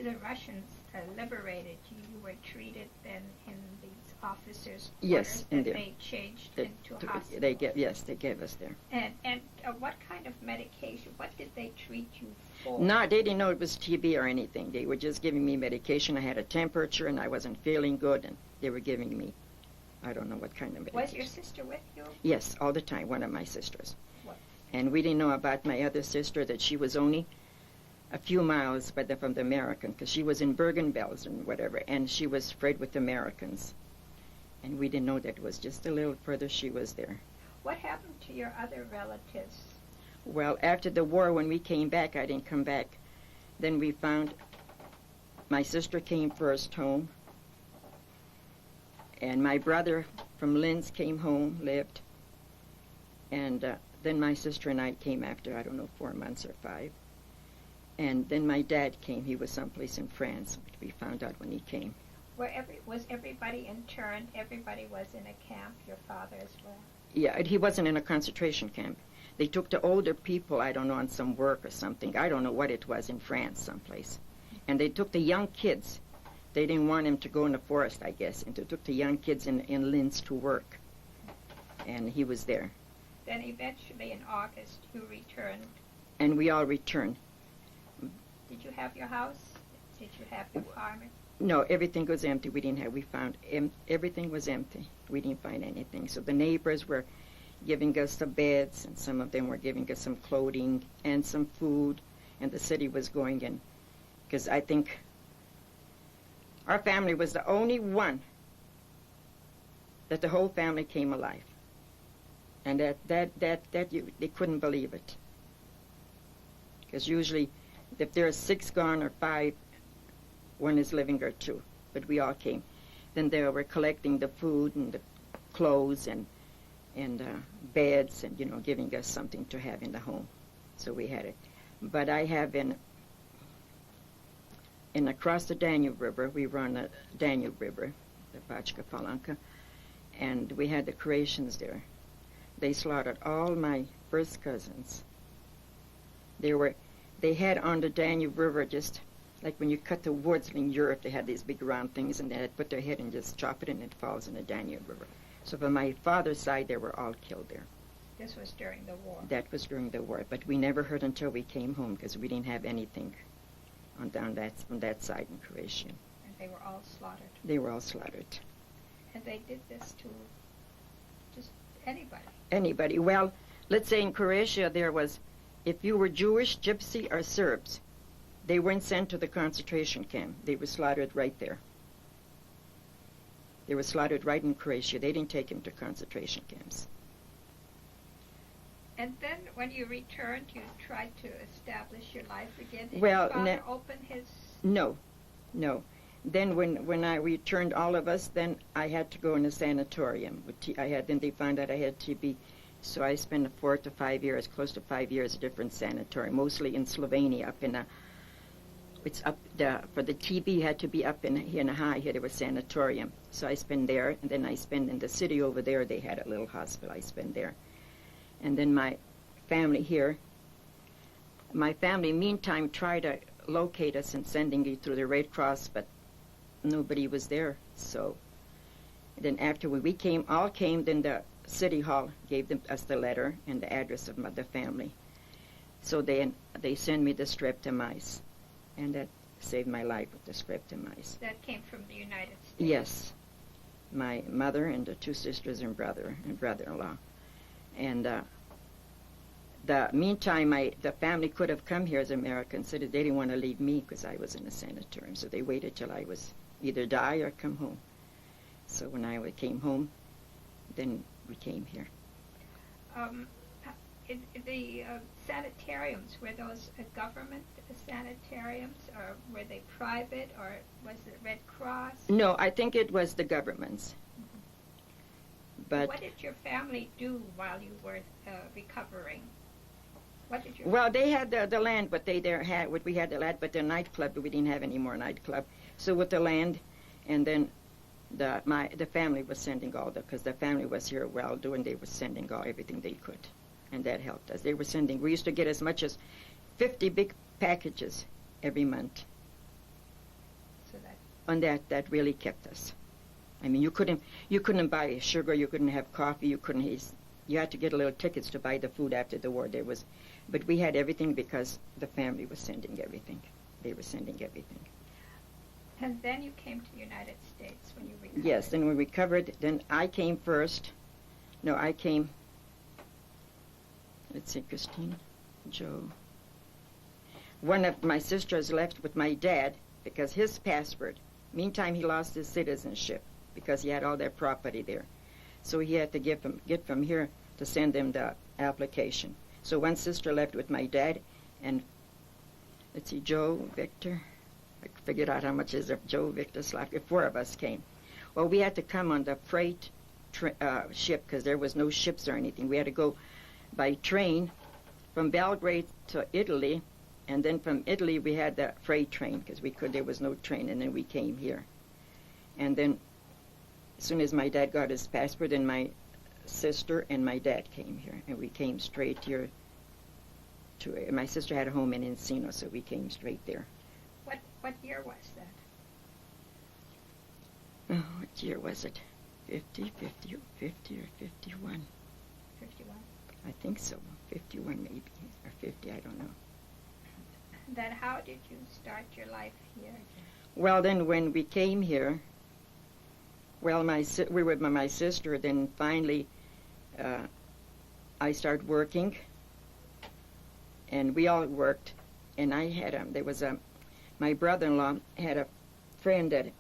the Russians liberated you, you were treated then in these officers' Yes, quarters in that there. they changed into hospitals. They gave us there. And what kind of medication? What did they treat you for? No, they didn't know it was TB or anything. They were just giving me medication. I had a temperature and I wasn't feeling good, and they were giving me, I don't know what kind of medication. Was your sister with you? Yes, all the time, one of my sisters. What? And we didn't know about my other sister, that she was only a few miles from the American, because she was in Bergen-Belsen and whatever, and she was afraid with the Americans. And we didn't know that it was just a little further she was there. What happened to your other relatives? Well, after the war, when we came back, I didn't come back. Then we found my sister came first home, and my brother from Linz came home, lived, and then my sister and I came after, I don't know, 4 months or 5. And then my dad came. He was someplace in France, which we found out when he came. Was everybody interned? Everybody was in a camp, your father as well? Yeah, he wasn't in a concentration camp. They took the older people, I don't know, on some work or something. I don't know what it was, in France someplace. And they took the young kids. They didn't want him to go in the forest, I guess. And they took the young kids in Linz to work. And he was there. Then eventually in August you returned. And we all returned. Did you have your house? Did you have your farm? No, everything was empty. We found everything was empty. We didn't find anything. So the neighbors were giving us the beds, and some of them were giving us some clothing and some food, and the city was going in. Because I think our family was the only one that the whole family came alive. And they couldn't believe it. Because usually, if there are 6 gone or 5, 1 is living or 2. But we all came. Then they were collecting the food and the clothes and beds and, giving us something to have in the home. So we had it. But I have in across the Danube River, we were on the Danube River, the Bachka Falanka, and we had the Croatians there. They slaughtered all my first cousins. They had on the Danube River, just like when you cut the woods in Europe, they had these big round things, and they had put their head and just chop it, and it falls in the Danube River. So from my father's side, they were all killed there. This was during the war? That was during the war, but we never heard until we came home, because we didn't have anything on that side in Croatia. And they were all slaughtered? They were all slaughtered. And they did this to just anybody? Anybody. Well, let's say in Croatia there was, if you were Jewish, Gypsy, or Serbs, they weren't sent to the concentration camp. They were slaughtered right there. They were slaughtered right in Croatia. They didn't take them to concentration camps. And then when you returned, you tried to establish your life again? Did well, your father open his... No. Then when I returned, all of us, then I had to go in a sanatorium. Then they found out I had TB. So I spent 4 to 5 years, close to 5 years, a different sanatorium, mostly in Slovenia, up in a... for the TB, you had to be up in a high here. There was sanatorium. So I spent there, and then I spent in the city over there. They had a little hospital. I spent there. And then my family here, meantime, tried to locate us and sending it through the Red Cross, but nobody was there. So then after we all came, then the City Hall gave us the letter and the address of the family. So they sent me the streptomyces, and that saved my life with the streptomyces. That came from the United States? Yes. My mother and the 2 sisters and brother-in-law. And the meantime, the family could have come here as Americans, so they didn't want to leave me because I was in a sanatorium. So they waited till I was either die or come home. So when I came home, then we came here. The sanitariums, were those government sanitariums, or were they private, or was it Red Cross? No, I think it was the government's. But what did your family do while you were recovering? What did your well, they had the land, but we had the land, but the nightclub, but we didn't have any more nightclub. So with the land, and then the family was sending because the family was here well-doing, they were sending everything they could, and that helped us. They were sending. We used to get as much as 50 big packages every month. and that really kept us. I mean, you couldn't buy sugar, you couldn't have coffee, you had to get little tickets to buy the food after the war. But we had everything because the family was sending everything. They were sending everything. And then you came to the United States when you recovered. Yes, and we recovered. Then I came first. No, I came. Let's see, Christine, Joe. One of my sisters left with my dad because his passport. Meantime, he lost his citizenship because he had all that property there. So he had to get from here to send them the application. So one sister left with my dad, and let's see, Joe, Victor. I figured out how much is it. Joe, Victor, Slavka. 4 of us came. Well, we had to come on the freight ship because there was no ships or anything. We had to go by train from Belgrade to Italy, and then from Italy we had the freight train because there was no train, and then we came here. And then as soon as my dad got his passport, then my sister and my dad came here, and we came straight here my sister had a home in Encino, so we came straight there. What year was that? Oh, what year was it? 50 or 51? 51. I think so. 51 maybe, or 50, I don't know. Then how did you start your life here? Well, then when we came here, we were with my sister, then finally I started working, and we all worked, and I had my brother-in-law had a friend that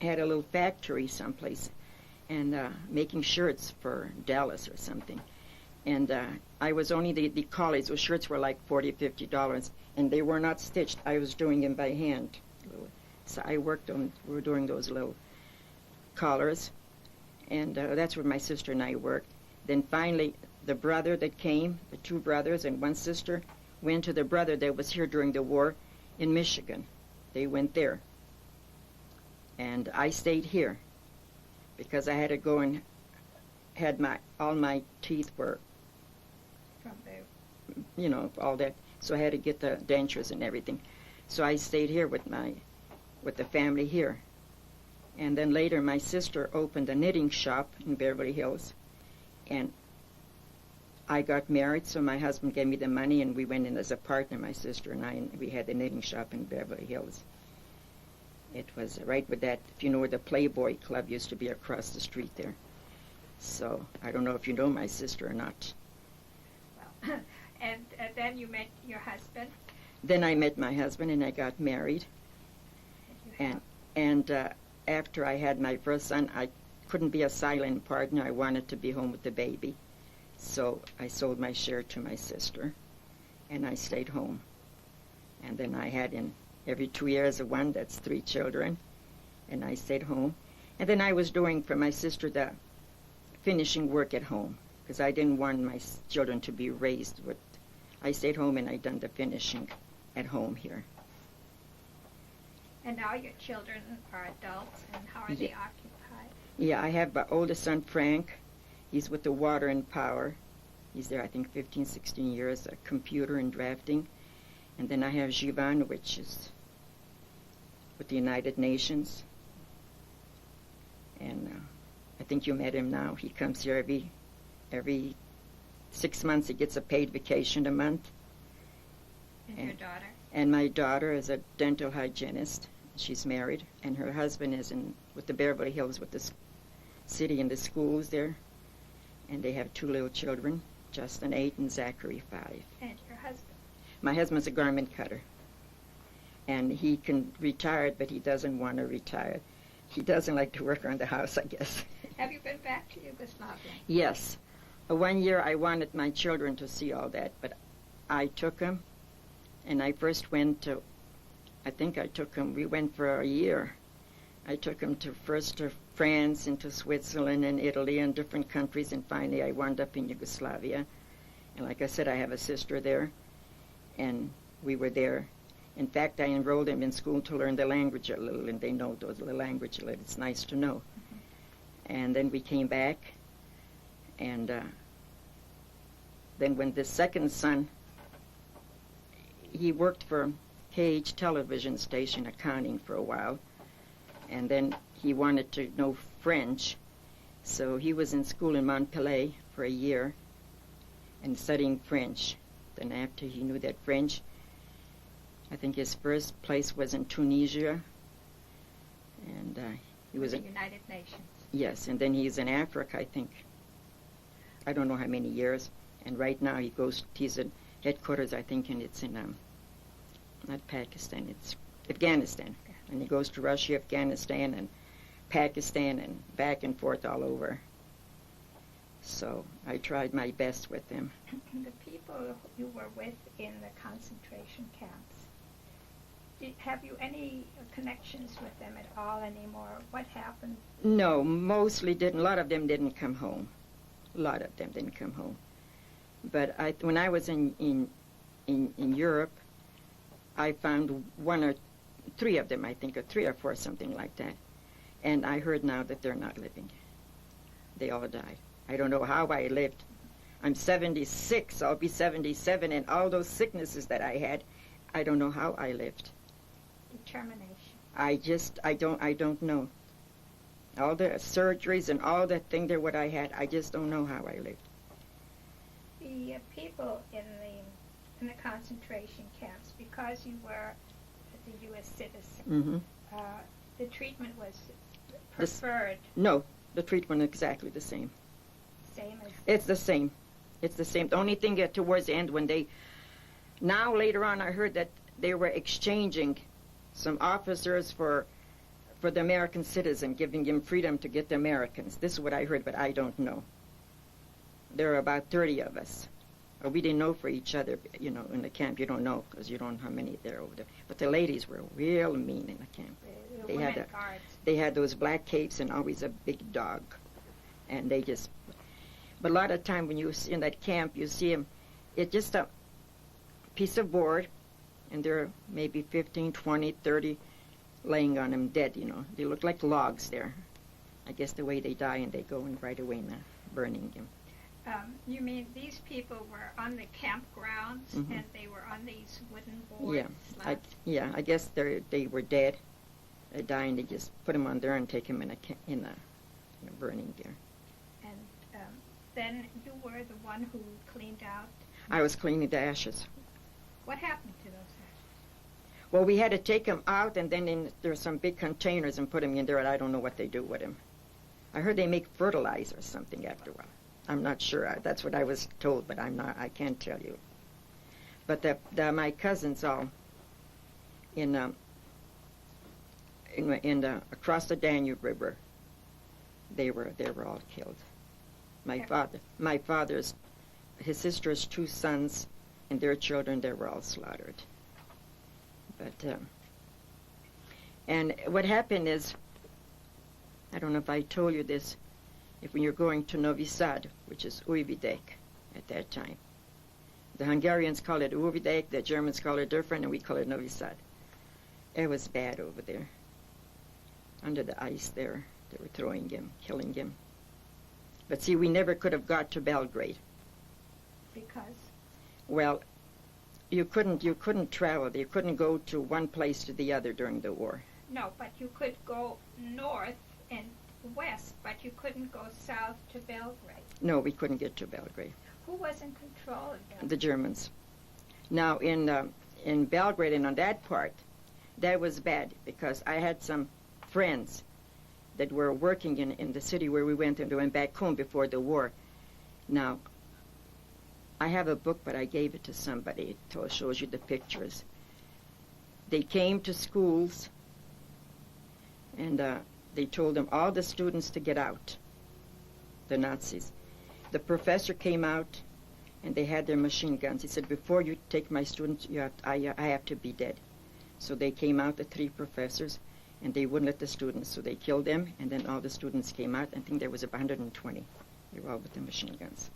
had a little factory someplace, and making shirts for Dallas or something. And I was only the collies. Those shirts were like $40, $50, and they were not stitched. I was doing them by hand. So I worked on, we were doing those little collars, and that's where my sister and I worked. Then finally, the brother that came, the 2 brothers and 1 sister, went to the brother that was here during the war in Michigan. They went there. And I stayed here because I had to go and had all my teeth were, From the... all that. So I had to get the dentures and everything. So I stayed here with the family here. And then later my sister opened a knitting shop in Beverly Hills. And I got married, so my husband gave me the money, and we went in as a partner, my sister and I, and we had the knitting shop in Beverly Hills. It was right with that, if you know where the Playboy Club used to be, across the street there. So I don't know if you know my sister or not. Well, and then you met your husband? Then I met my husband, and I got married. And after I had my first son, I couldn't be a silent partner. I wanted to be home with the baby. So I sold my share to my sister, and I stayed home. And then I had every 2 years one, that's 3 children, and I stayed home. And then I was doing for my sister the finishing work at home, because I didn't want my children to be raised with. I stayed home and I done the finishing at home here. And now your children are adults, and how are they occupied? Yeah, I have my oldest son, Frank. He's with the Water and Power. He's there, I think, 15, 16 years, a computer and drafting. And then I have Jivan, which is with the United Nations. And I think you met him now. He comes here every 6 months. He gets a paid vacation a month. And your daughter? And my daughter is a dental hygienist. She's married, and her husband is with the Beverly Hills, with the city and the schools there. And they have 2 little children, Justin 8 and Zachary 5. And your husband? My husband's a garment cutter. And he can retire, but he doesn't want to retire. He doesn't like to work around the house, I guess. Have you been back to Yugoslavia? Yes. 1 year I wanted my children to see all that, but I took them, and I first went to, we went for a year. I took them first to France and to Switzerland and Italy and different countries, and finally I wound up in Yugoslavia. And like I said, I have a sister there, and we were there. In fact, I enrolled them in school to learn the language a little, and they know the language a little. It's nice to know. Mm-hmm. And then we came back, and then when the second son, he worked for KH television station accounting for a while. And then he wanted to know French, so he was in school in Montpellier for a year and studying French. Then after he knew that French, I think his first place was in Tunisia, and he was the in United Nations. Yes, and then he's in Africa, I think. I don't know how many years. And right now he's at headquarters, I think, and it's in, not Pakistan, it's Afghanistan. And he goes to Russia, Afghanistan, and Pakistan, and back and forth all over. So I tried my best with him. The people you were with in the concentration camps, have you any connections with them at all anymore? What happened? No, mostly didn't. A lot of them didn't come home. A lot of them didn't come home. But when I was in Europe, I found 1 or 3 of them, I think, or 3 or 4, something like that. And I heard now that they're not living. They all died. I don't know how I lived. I'm 76, I'll be 77, and all those sicknesses that I had, I don't know how I lived. Determination. I don't know. All the surgeries and all that thing there, what I had, I just don't know how I lived. The people in the concentration camps, because you were the U.S. citizen, the treatment was preferred. No, the treatment is exactly the same. Same as It's the same. It's the same. The only thing towards the end when now later on I heard that they were exchanging some officers for the American citizen, giving him freedom to get the Americans. This is what I heard, but I don't know. There are about 30 of us. We didn't know for each other, in the camp. You don't know because you don't know how many there are over there. But the ladies were real mean in the camp. the women guards. They had those black capes and always a big dog. And they just... But a lot of time when you're in that camp, you see them, it's just a piece of board, and there are maybe 15, 20, 30 laying on them dead, They look like logs there. I guess the way they die, and they go in right away in the burning them. You mean these people were on the campgrounds, and they were on these wooden board slabs? I guess they were dead. They died, and they just put them on there and take them in a burning there. And then you were the one who cleaned out? I was cleaning the ashes. What happened to those ashes? Well, we had to take them out, and then there were some big containers and put them in there, and I don't know what they do with them. I heard they make fertilizer or something after a while. I'm not sure. That's what I was told, but I can't tell you. But my cousins all across the Danube River, they were all killed. His sister's 2 sons and their children, they were all slaughtered. But and what happened is, I don't know if I told you this, when you're going to Novi Sad, which is Újvidék at that time. The Hungarians call it Újvidék, the Germans call it different, and we call it Novi Sad. It was bad over there. Under the ice there, they were throwing him, killing him. But see, we never could have got to Belgrade. Because? Well, you couldn't travel. You couldn't go to one place to the other during the war. No, but you could go north and west, but you couldn't go south to Belgrade. No, we couldn't get to Belgrade. Who was in control of Belgrade? The Germans. Now, in Belgrade and on that part, that was bad because I had some friends that were working in the city where we went, and they went back home before the war. Now, I have a book, but I gave it to somebody. It shows you the pictures. They came to schools, and they told them, all the students to get out, the Nazis. The professor came out, and they had their machine guns. He said, before you take my students, I have to be dead. So they came out, the 3 professors, and they wouldn't let the students. So they killed them, and then all the students came out. I think there was about 120. They were all with the machine guns.